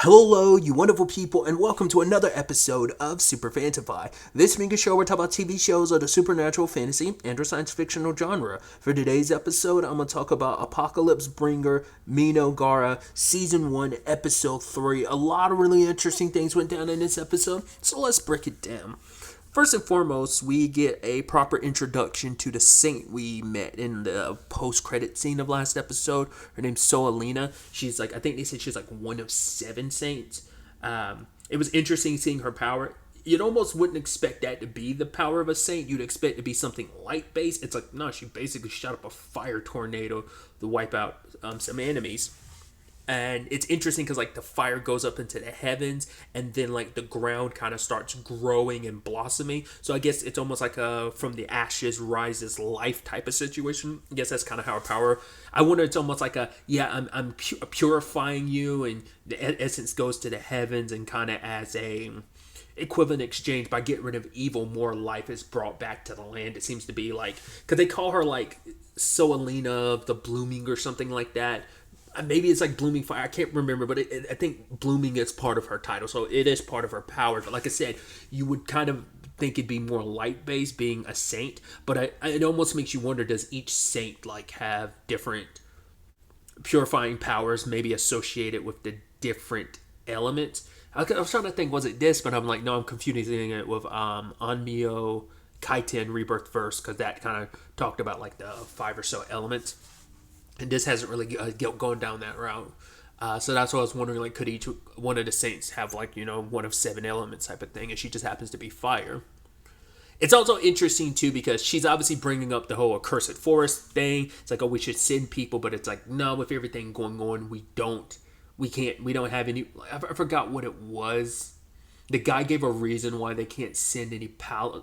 Hello, you wonderful people, and welcome to another episode of Super Fantify. This being a show where we talk about TV shows of the supernatural, fantasy, and or science fictional genre. For today's episode, I'm going to talk about Apocalypse Bringer, Mynoghra, Season 1, Episode 3. A lot of really interesting things went down in this episode, so let's break it down. First and foremost, we get a proper introduction to the saint we met in the post-credit scene of last episode. Her name's Soalina. She's like, I think they said she's like one of 7 saints. It was interesting seeing her power. You'd almost wouldn't expect that to be the power of a saint. You'd expect it to be something light-based. It's like, no, she basically shot up a fire tornado to wipe out some enemies. And it's interesting because like the fire goes up into the heavens, and then like the ground kind of starts growing and blossoming. So I guess it's almost like a from the ashes rises life type of situation. I guess that's kind of how her power. I wonder, it's almost like I'm purifying you, and the essence goes to the heavens, and kind of as a equivalent exchange, by getting rid of evil, more life is brought back to the land. It seems to be like, because they call her like Soalina of the Blooming or something like that. Maybe it's like Blooming Fire. I can't remember, but I think Blooming is part of her title, so it is part of her power. But like I said, you would kind of think it'd be more light-based, being a saint. But it almost makes you wonder: does each saint like have different purifying powers, maybe associated with the different elements? I was trying to think, was it this? But I'm like, no, I'm confusing it with Anmio Kaiten Rebirth Verse, because that kind of talked about like the 5 or so elements. And this hasn't really gone down that route. So that's what I was wondering, like, could each one of the saints have, like, one of 7 elements type of thing, and she just happens to be fire. It's also interesting, too, because she's obviously bringing up the whole accursed forest thing. It's like, oh, we should send people, but it's like, no, with everything going on, we don't have any, I forgot what it was. The guy gave a reason why they can't send any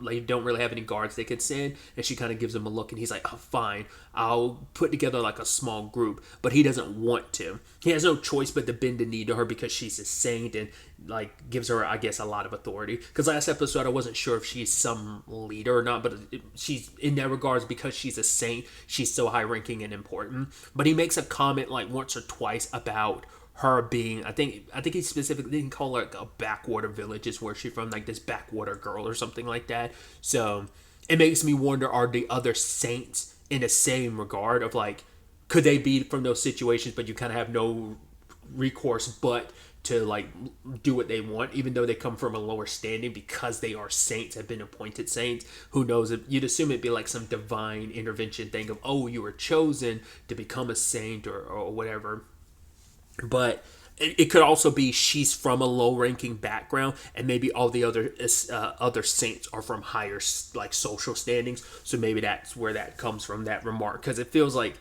like don't really have any guards they could send, and she kind of gives him a look, and he's like, "Oh, fine, I'll put together like a small group," but he doesn't want to. He has no choice but to bend the knee to her because she's a saint, and like gives her, I guess, a lot of authority. Because last episode, I wasn't sure if she's some leader or not, but she's in that regards, because she's a saint, she's so high ranking and important. But he makes a comment like once or twice about her being, I think he specifically didn't call her like a backwater village is where she's from, like this backwater girl or something like that. So it makes me wonder, are the other saints in the same regard of like, could they be from those situations, but you kind of have no recourse but to like do what they want, even though they come from a lower standing, because they are saints, have been appointed saints. Who knows? You'd assume it'd be like some divine intervention thing of, oh, you were chosen to become a saint or whatever. But it could also be she's from a low-ranking background, and maybe all the other saints are from higher like social standings. So maybe that's where that comes from, that remark, because it feels like,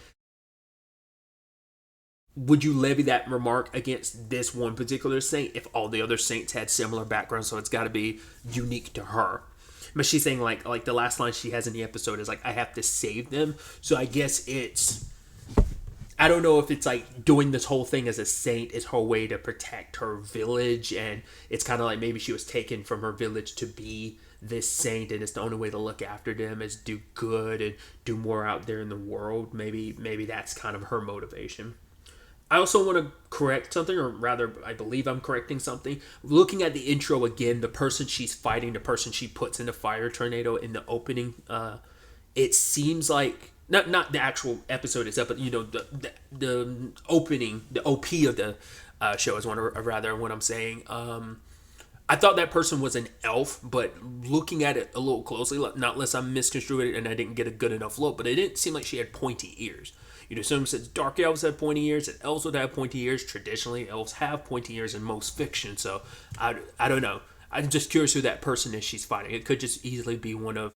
would you levy that remark against this one particular saint if all the other saints had similar backgrounds? So it's got to be unique to her. But she's saying like the last line she has in the episode is like, I have to save them. So I guess I don't know if it's like doing this whole thing as a saint is her way to protect her village, and it's kind of like maybe she was taken from her village to be this saint, and it's the only way to look after them is do good and do more out there in the world. Maybe that's kind of her motivation. I also want to correct something, or rather, I believe I'm correcting something. Looking at the intro again, the person she's fighting, the person she puts in the fire tornado in the opening, it seems like, not the actual episode itself, but the opening, the OP of the show is what I'm saying. I thought that person was an elf, but looking at it a little closely, not unless I'm misconstruing it and I didn't get a good enough look, but it didn't seem like she had pointy ears. You'd assume since dark elves have pointy ears, that elves would have pointy ears. Traditionally, elves have pointy ears in most fiction, so I don't know. I'm just curious who that person is she's fighting. It could just easily be one of,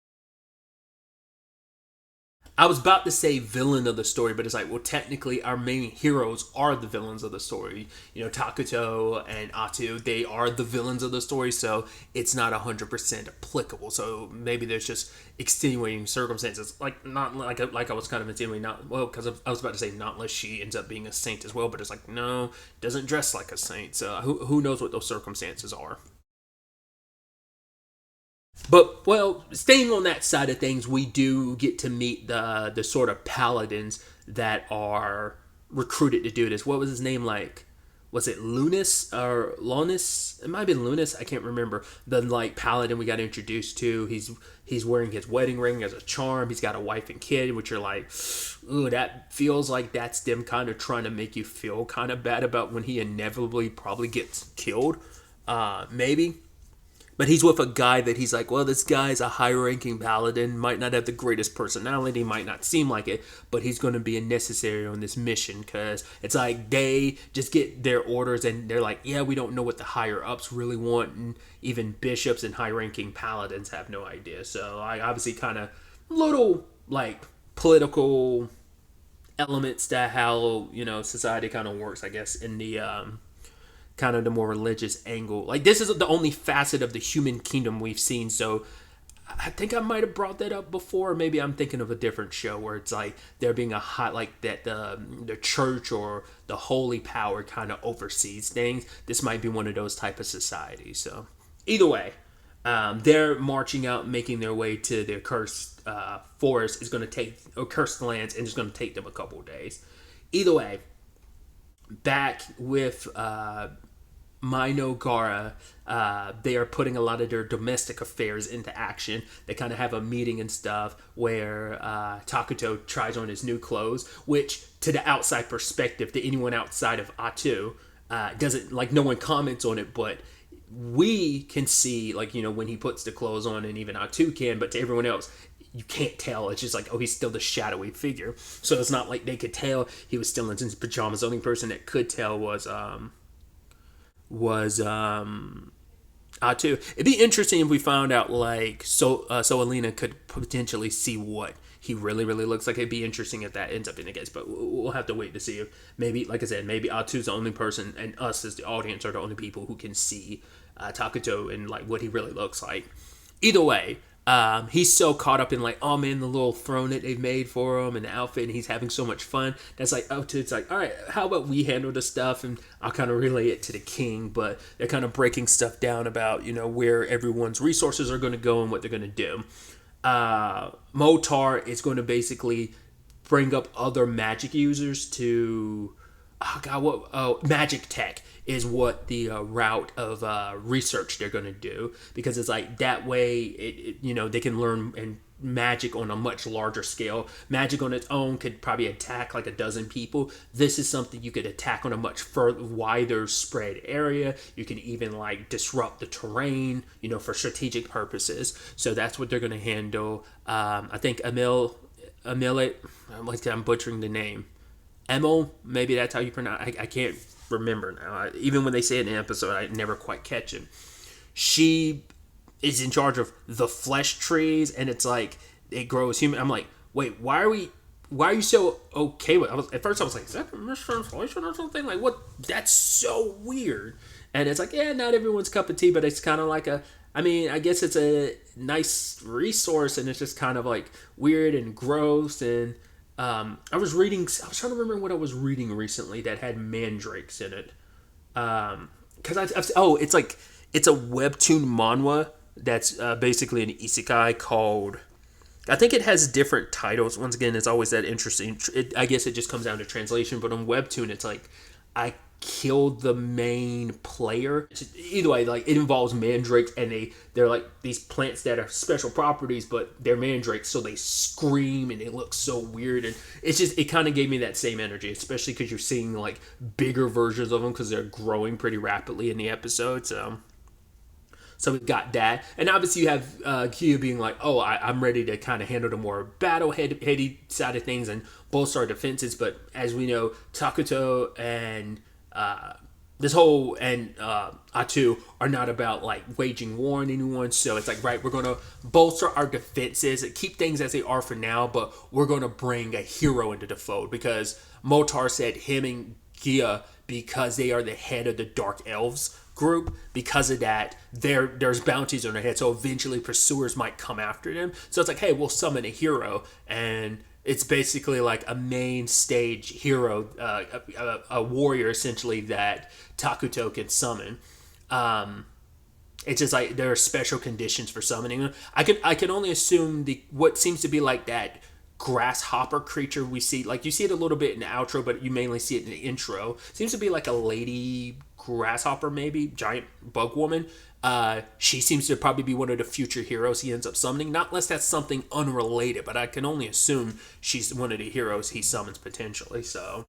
I was about to say villain of the story, but it's like, well, technically our main heroes are the villains of the story. Takuto and Atu, they are the villains of the story, so it's not 100% applicable. So maybe there's just extenuating circumstances, like not like I was kind of insinuating, not well, because I was about to say not unless she ends up being a saint as well, but it's like, no, doesn't dress like a saint. So who knows what those circumstances are. But, well, staying on that side of things, we do get to meet the sort of paladins that are recruited to do this. What was his name, like? was it Lunas or Lunas? It might have been Lunas. I can't remember. The like paladin we got introduced to. He's wearing his wedding ring as a charm. He's got a wife and kid, which are like, ooh, that feels like that's them kind of trying to make you feel kind of bad about when he inevitably probably gets killed. Maybe. But he's with a guy that he's like, well, this guy's a high-ranking paladin, might not have the greatest personality, might not seem like it, but he's going to be necessary on this mission because it's like they just get their orders and they're like, yeah, we don't know what the higher-ups really want, and even bishops and high-ranking paladins have no idea. So I obviously kind of little, like, political elements to how, society kind of works, I guess, in the kind of the more religious angle. Like, this is the only facet of the human kingdom we've seen, so I think I might have brought that up before. Maybe I'm thinking of a different show where it's like there being a hot, like that the church or the holy power kind of oversees things. This might be one of those type of societies. So either way, they're marching out, making their way to their cursed forest is going to take, or cursed lands, and it's going to take them a couple of days. Either way, back with Mynoghra, they are putting a lot of their domestic affairs into action. They kind of have a meeting and stuff where Takuto tries on his new clothes, which to the outside perspective, to anyone outside of Atu, doesn't, like, no one comments on it, but we can see, like, when he puts the clothes on, and even Atu can, but to everyone else, you can't tell. It's just like, oh, he's still the shadowy figure. So it's not like they could tell he was still in his pajamas. The only person that could tell was Atu. It'd be interesting if we found out, like, so Alina could potentially see what he really looks like. It'd be interesting if that ends up being the case, but we'll have to wait to see. If maybe, like I said, maybe Atu's the only person, and us as the audience are the only people who can see Takuto and like what he really looks like. Either way, he's so caught up in like, oh man, the little throne that they've made for him and the outfit, and he's having so much fun. That's like, oh, it's like, all right, how about we handle the stuff, and I'll kind of relay it to the king. But they're kind of breaking stuff down about, where everyone's resources are going to go and what they're going to do. Motar is going to basically bring up other magic users to, magic tech is what the route of research they're going to do, because it's like that way they can learn and magic on a much larger scale. Magic on its own could probably attack like a dozen people. This is something you could attack on a much wider spread area. You can even like disrupt the terrain, for strategic purposes. So that's what they're going to handle. I think I'm butchering the name. Emil, maybe that's how you pronounce it. I can't remember now. Even when they say it in an episode, I never quite catch it. She is in charge of the flesh trees, and it's like it grows human. I'm like, wait, why are you so okay with it? At first I was like, is that a mistranslation or something? Like, what? That's so weird. And it's like, yeah, not everyone's cup of tea, but it's kind of like I guess it's a nice resource, and it's just kind of like weird and gross. And I was trying to remember what I was reading recently that had mandrakes in it. It's a webtoon manhwa that's basically an isekai called, I think it has different titles. Once again, it's always that interesting. I guess it just comes down to translation, but on webtoon, it's like, I killed the main player. Either way, like, it involves mandrakes, and they're like these plants that are special properties, but they're mandrakes, so they scream and they look so weird. And it kind of gave me that same energy, especially because you're seeing like bigger versions of them because they're growing pretty rapidly in the episode. So we've got that. And obviously you have Kyu being like, oh, I'm ready to kind of handle the more battle-heady side of things and bolster our defenses. But as we know, Takuto and Atu are not about like waging war on anyone. So it's like, right, we're going to bolster our defenses and keep things as they are for now, but we're going to bring a hero into the fold, because Motar said him and Gia, because they are the head of the Dark Elves group, because of that, there's bounties on their head, so eventually pursuers might come after them. So it's like, hey, we'll summon a hero, and it's basically like a main stage hero, a warrior essentially that Takuto can summon. It's just like there are special conditions for summoning them. I can only assume what seems to be like that grasshopper creature we see. Like, you see it a little bit in the outro, but you mainly see it in the intro. Seems to be like a lady grasshopper, maybe giant bug woman. She seems to probably be one of the future heroes he ends up summoning. Not unless that's something unrelated, but I can only assume she's one of the heroes he summons potentially. So,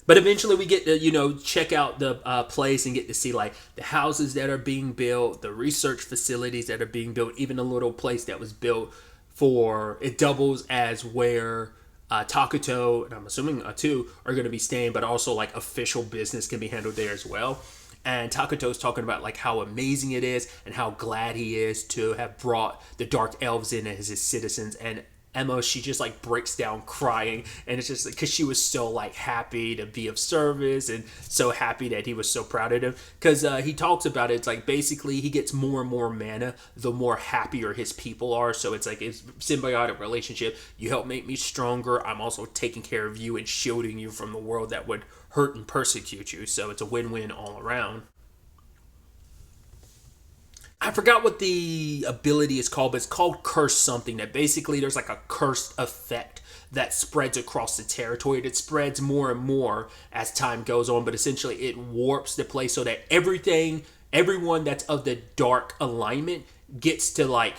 but eventually we get to, check out the place and get to see like the houses that are being built, the research facilities that are being built, even a little place that was built for, it doubles as where Takuto, and I'm assuming Atu, are going to be staying, but also like official business can be handled there as well. And Takuto's talking about like how amazing it is and how glad he is to have brought the Dark Elves in as his citizens. And Emma, she just like breaks down crying, and it's just because she was so like happy to be of service and so happy that he was so proud of him. Because he talks about it, it's like basically he gets more and more mana the more happier his people are. So it's like it's symbiotic relationship. You help make me stronger. I'm also taking care of you and shielding you from the world that would hurt and persecute you. So it's a win-win all around. I forgot what the ability is called, but it's called Curse something. That basically there's like a cursed effect that spreads across the territory. It spreads more and more as time goes on, but essentially it warps the place so that everyone that's of the dark alignment gets to like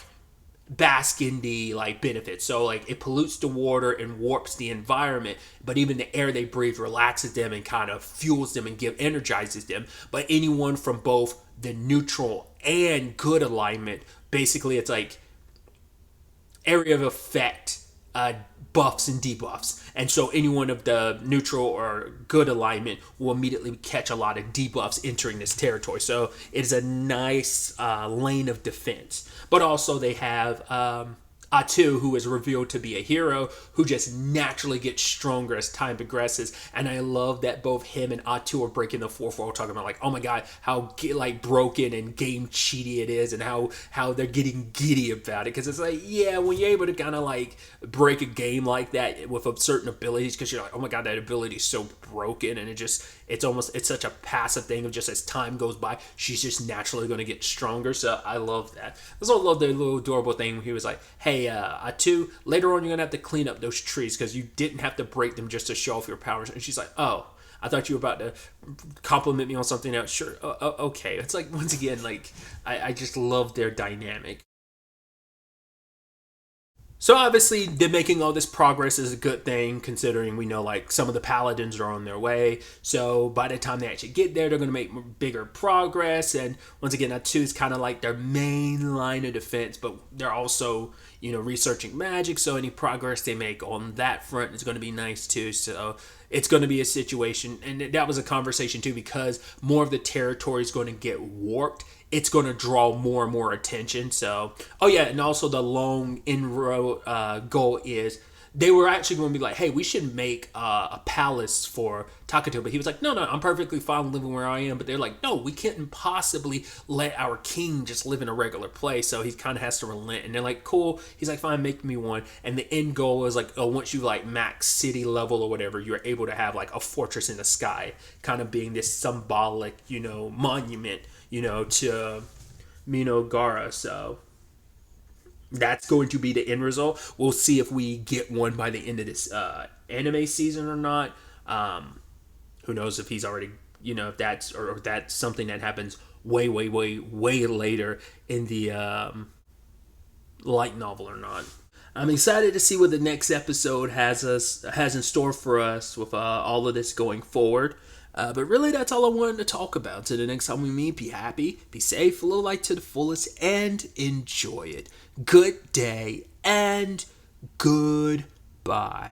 bask in the like benefits. So like it pollutes the water and warps the environment, but even the air they breathe relaxes them and kind of fuels them and energizes them. But anyone from both the neutral and good alignment, basically it's like area of effect buffs and debuffs. And so anyone of the neutral or good alignment will immediately catch a lot of debuffs entering this territory. So it is a nice lane of defense. But also they have Atu, who is revealed to be a hero, who just naturally gets stronger as time progresses. And I love that both him and Atu are breaking the fourth wall, talking about like, oh my god, how like broken and game cheaty it is, and how they're getting giddy about it. Because it's like, yeah, when you're able to kind of like break a game like that with certain abilities, because you're like, oh my god, that ability is so broken, and it's such a passive thing of just as time goes by, she's just naturally going to get stronger. So I love that. I also love the little adorable thing where he was like, hey, Atu, later on you're gonna have to clean up those trees because you didn't have to break them just to show off your powers. And she's like, oh, I thought you were about to compliment me on something else. Sure, okay. It's like, once again, like I just love their dynamic. So obviously, them making all this progress is a good thing, considering we know like some of the paladins are on their way. So by the time they actually get there, they're going to make bigger progress. And once again, that too is kind of like their main line of defense, but they're also, researching magic. So any progress they make on that front is going to be nice too. So it's going to be a situation, and that was a conversation too, because more of the territory is going to get warped. It's going to draw more and more attention. So, oh yeah, and also the long inroad goal is they were actually going to be like, hey, we should make a palace for Takuto. But he was like, no, I'm perfectly fine living where I am. But they're like, no, we can't possibly let our king just live in a regular place. So he kind of has to relent. And they're like, cool. He's like, fine, make me one. And the end goal is like, oh, once you like max city level or whatever, you're able to have like a fortress in the sky, kind of being this symbolic, monument, to Mynoghra. So that's going to be the end result. We'll see if we get one by the end of this anime season or not. Who knows if he's already, if that's or that's something that happens way later in the light novel or not. I'm excited to see what the next episode has in store for us with all of this going forward. But really, that's all I wanted to talk about. So the next time we meet, be happy, be safe, live life to the fullest, and enjoy it. Good day and goodbye.